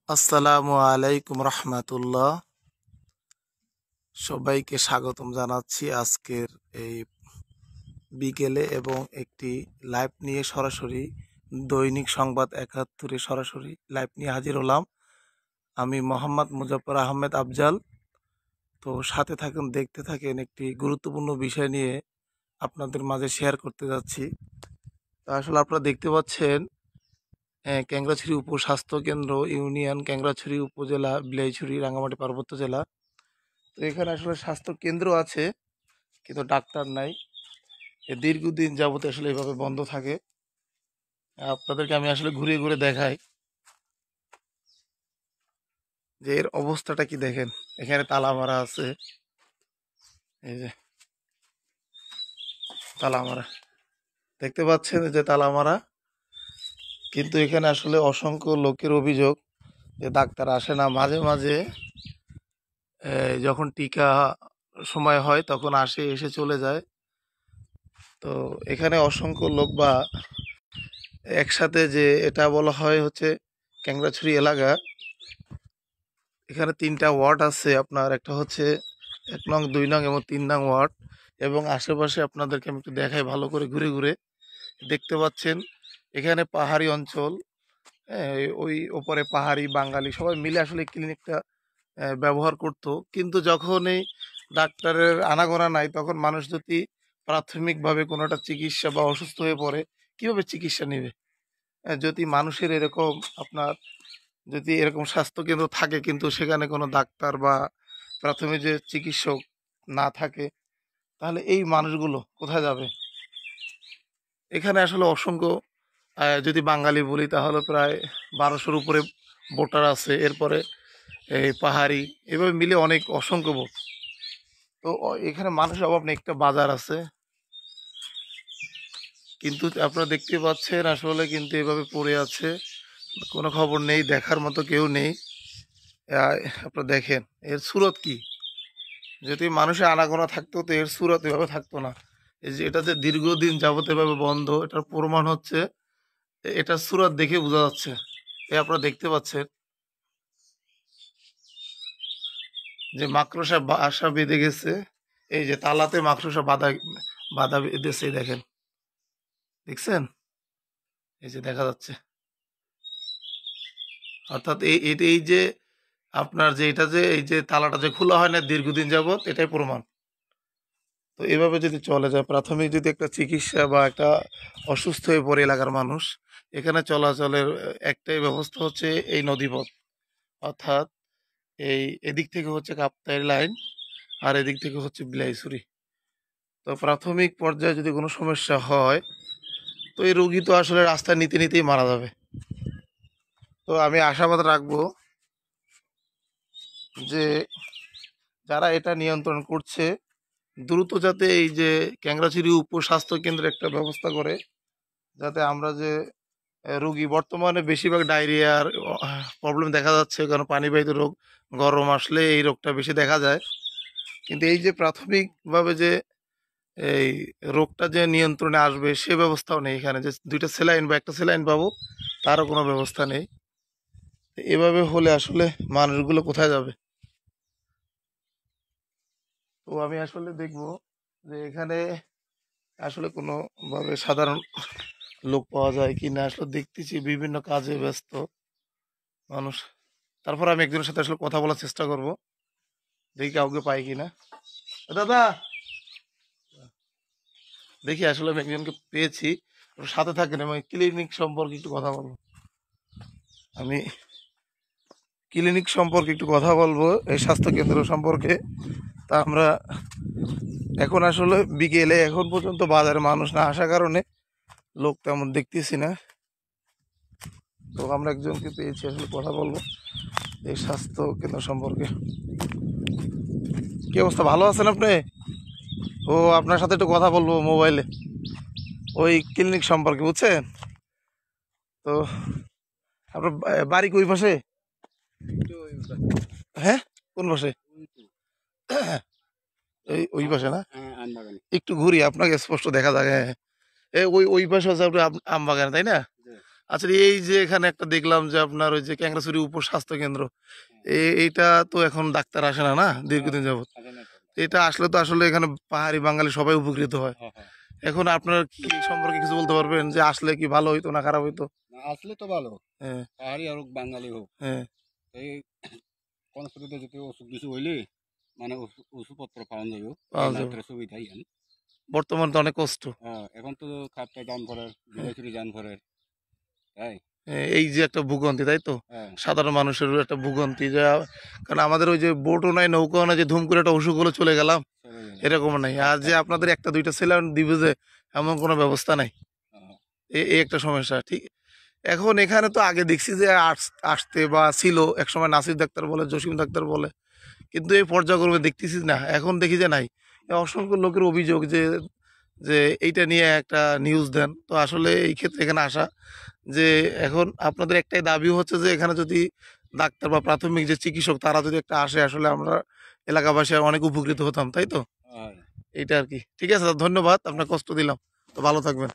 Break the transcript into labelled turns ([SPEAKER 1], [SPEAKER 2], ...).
[SPEAKER 1] আসসালামু আলাইকুম রহমাতুল্লাহ। সবাইকে স্বাগতম জানাচ্ছি আজকের এই বিকেলে এবং একটি লাইভ নিয়ে সরাসরি দৈনিক সংবাদ ৭১-এ সরাসরি লাইভ নিয়ে হাজির হলাম। আমি মোহাম্মদ মুজাফফর আহমেদ আফজাল। তো সাথে থাকুন, দেখতে থাকেন, একটি গুরুত্বপূর্ণ বিষয় নিয়ে আপনাদের মাঝে শেয়ার করতে যাচ্ছি। তো আসলে আপনারা দেখতে পাচ্ছেন ক্যাংড়াছড়ি উপস্বাস্থ্য কেন্দ্র ইউনিয়ন, ক্যাংড়াছড়ি উপজেলা, বিলাইছড়ি, রাঙ্গামাটি পার্বত্য জেলা। তো এখানে আসলে স্বাস্থ্য কেন্দ্র আছে কিন্তু ডাক্তার নাই। দীর্ঘদিন যাবত আসলে এভাবে বন্ধ থাকে। আপনাদেরকে আমি আসলে ঘুরে ঘুরে দেখাই যে এর অবস্থাটা কি। দেখেন, এখানে তালা মারা আছে, এই যে তালা মারা, দেখতে পাচ্ছেন যে তালা মারা। কিন্তু এখানে আসলে অসংখ্য লোকের অভিযোগ যে ডাক্তার আসে না। মাঝে মাঝে যখন টিকা সময় হয় তখন আসে, এসে চলে যায়। তো এখানে অসংখ্য লোক বা একসাথে, যে এটা বলা হয় হচ্ছে ক্যাংড়াছড়ি এলাকা। এখানে ৩টা ওয়ার্ড আছে আপনার, একটা হচ্ছে ১ নং, ২ নং এবং ৩ নং ওয়ার্ড। এবং আশেপাশে আপনাদেরকে আমি একটু দেখাই ভালো করে ঘুরে ঘুরে। দেখতে পাচ্ছেন এখানে পাহাড়ি অঞ্চল, ওই ওপরে পাহাড়ি বাঙালি সবাই মিলে আসলে ক্লিনিকটা ব্যবহার করতো। কিন্তু যখন এই ডাক্তারের আনাগোনা নাই, তখন মানুষ যদি প্রাথমিকভাবে কোনো একটা চিকিৎসা বা অসুস্থ হয়ে পড়ে, কিভাবে চিকিৎসা নেবে? যদি মানুষের এরকম আপনার, যদি এরকম স্বাস্থ্যকেন্দ্র থাকে কিন্তু সেখানে কোনো ডাক্তার বা প্রাথমিক যে চিকিৎসক না থাকে, তাহলে এই মানুষগুলো কোথায় যাবে? এখানে আসলে অসংখ্য, যদি বাঙালি বলি তাহলে প্রায় ১২০০-র উপরে ভোটার আছে। এরপরে এই পাহাড়ি, এভাবে মিলে অনেক অসংখ্য ভোট। তো এখানে মানুষের অভাব নেই, একটা বাজার আছে। কিন্তু আপনারা দেখতে পাচ্ছেন আসলে কিন্তু এভাবে পড়ে আছে, কোনো খবর নেই, দেখার মতো কেউ নেই। আহ, আপনারা দেখেন এর সুরত কি। যদি মানুষের আনাগোনা থাকতো তো এর সুরত এভাবে থাকতো না। এই যে এটা যে দীর্ঘদিন যাবত এভাবে বন্ধ, এটার প্রমাণ হচ্ছে এটা সুরত দেখে বোঝা যাচ্ছে। আপনারা দেখতে পাচ্ছেন যে মাকড়সা বাসা বেঁধে গেছে। এই যে তালাতে মাকড়সা বাধা বাধা বেঁধেছে, দেখেন, দেখছেন? এই যে দেখা যাচ্ছে। অর্থাৎ এই যে আপনার যে এটা যে এই যে তালাটা যে খোলা হয় না দীর্ঘদিন যাবত, এটাই প্রমাণ। তো এভাবে যদি চলে যায়, প্রাথমিক যদি একটা চিকিৎসা বা একটা অসুস্থ হয়ে পড়ে এলাকার মানুষ, এখানে চলাচলের একটাই ব্যবস্থা হচ্ছে এই নদীপথ। অর্থাৎ এদিক থেকে হচ্ছে কাপ্তাই লাইন, আর এদিক থেকে হচ্ছে বিলাইছড়ি। তো প্রাথমিক পর্যায়ে যদি কোনো সমস্যা হয়, তো এই রোগী তো আসলে রাস্তায় নিতে নিতেই মারা যাবে। তো আমি আশাবাদ রাখবো যে যারা এটা নিয়ন্ত্রণ করছে দ্রুত যাতে এই যে ক্যাংড়াছড়ি উপস্বাস্থ্য কেন্দ্রে একটা ব্যবস্থা করে, যাতে আমরা যে রোগী বর্তমানে বেশিরভাগ ডায়রিয়ার প্রবলেম দেখা যাচ্ছে, কারণ পানিবাহিত রোগ, গরম আসলে এই রোগটা বেশি দেখা যায়। কিন্তু এই যে প্রাথমিকভাবে যে এই রোগটা যে নিয়ন্ত্রণে আসবে সে ব্যবস্থাও নেই। এখানে যে 2টা স্যালাইন বা একটা স্যালাইন পাবো, তারও কোনো ব্যবস্থা নেই। এভাবে হলে আসলে মানুষগুলো কোথায় যাবে? তো আমি আসলে দেখব যে এখানে আসলে কোনোভাবে সাধারণ লোক পাওয়া যায় কি না। আসলে দেখতেছি বিভিন্ন কাজে ব্যস্ত মানুষ। তারপর আমি একজনের সাথে আসলে কথা বলার চেষ্টা করব, দেখি কাউকে পাই কিনা। দাদা, দেখি আসলে আমি একজনকে পেয়েছি। ওর সাথে থাকেন, আমি ক্লিনিক সম্পর্কে একটু কথা বলবো। আমি ক্লিনিক সম্পর্কে একটু কথা বলবো, এই স্বাস্থ্য কেন্দ্র সম্পর্কে। তা আমরা এখন আসলে বিকেলে, এখন পর্যন্ত বাজারে মানুষ না আসার কারণে লোক তেমন দেখতেছি না। তো আমরা একজনকে পেয়েছি, আসলে কথা বলবো এই স্বাস্থ্য কেন্দ্র সম্পর্কে। কি অবস্থা, ভালো আছেন আপনি? ও, আপনার সাথে একটু কথা বলবো মোবাইলে, ওই ক্লিনিক সম্পর্কে, বুঝছেন? তো আপনার বাড়ি কই পাশে? হ্যাঁ, কোন পাশে? ওই পাশে না? একটু ঘুরি, আপনাকে স্পষ্ট দেখা যায়। হ্যাঁ, ওই পাশে হচ্ছে আপনার আমবাগান, তাই না? আচ্ছা, এই যে এখানে একটা দেখলাম যে আপনার ওই যে ক্যাংরাছড়ি উপস্বাস্থ্য কেন্দ্র, এইটা তো এখন ডাক্তার আসে না, না দীর্ঘদিন যাবত। এটা আসলে তো আসলে এখানে পাহাড়ি বাঙালি সবাই উপকৃত হয়। এখন আপনার কি এই সম্পর্কে কিছু বলতে পারবেন যে আসলে কি ভালো হইতো না খারাপ হইতো?
[SPEAKER 2] আসলে তো ভালো,
[SPEAKER 1] হ্যাঁ,
[SPEAKER 2] পাহাড়ি আর হোক বাঙালি হোক,
[SPEAKER 1] হ্যাঁ,
[SPEAKER 2] এই কনস্টিটিউতে যদি অসুখ কিছু হইলে মানে ওষুধপত্র পাওয়া যাবে, এই
[SPEAKER 1] পাওয়া যাবে।
[SPEAKER 2] মাত্র সুবিধাই আন।
[SPEAKER 1] বর্তমানে তো অনেক কষ্ট।
[SPEAKER 2] এখন তো খাটটা যান করে,
[SPEAKER 1] হ্যাঁ,
[SPEAKER 2] বিলাসুরি যান করে, তাই।
[SPEAKER 1] এই যে একটা ভোগান্তি, তাই তো?
[SPEAKER 2] হ্যাঁ,
[SPEAKER 1] সাধারণ মানুষেরও একটা ভোগান্তি, যা কারণ আমাদের ওই যে বোটও নাই, নৌকাও নাই যে ধুম করে একটা অসুখ হলে চলে গেলাম,
[SPEAKER 2] চলে গেল।
[SPEAKER 1] এরকম নাই। আর যে আপনাদের একটা দুইটা ছেলে দিবে যে, এমন কোনো ব্যবস্থা নাই।
[SPEAKER 2] হ্যাঁ,
[SPEAKER 1] এই একটা সমস্যা, ঠিক। এখন এখানে তো আগে দেখছি যে আসতে বা ছিল একসময় নাসির ডাক্তার বলে, জসিম ডাক্তার বলে, কিন্তু এই পর্যায়ক্রমে দেখতেছি না, এখন দেখি যে নাই। অসংখ্য লোকের অভিযোগ যে যে এইটা নিয়ে একটা নিউজ দেন। তো আসলে এই ক্ষেত্রে এখানে আসা যে এখন আপনাদের একটাই দাবি হচ্ছে যে এখানে যদি ডাক্তার বা প্রাথমিক যে চিকিৎসক তারা যদি একটা আসে, আসলে আমরা এলাকাবাসী অনেক উপকৃত হতাম, তাই তো?
[SPEAKER 2] হ্যাঁ।
[SPEAKER 1] এইটা আর কি। ঠিক আছে দাদা, ধন্যবাদ, আপনার কষ্ট দিলাম। তো ভালো থাকবেন।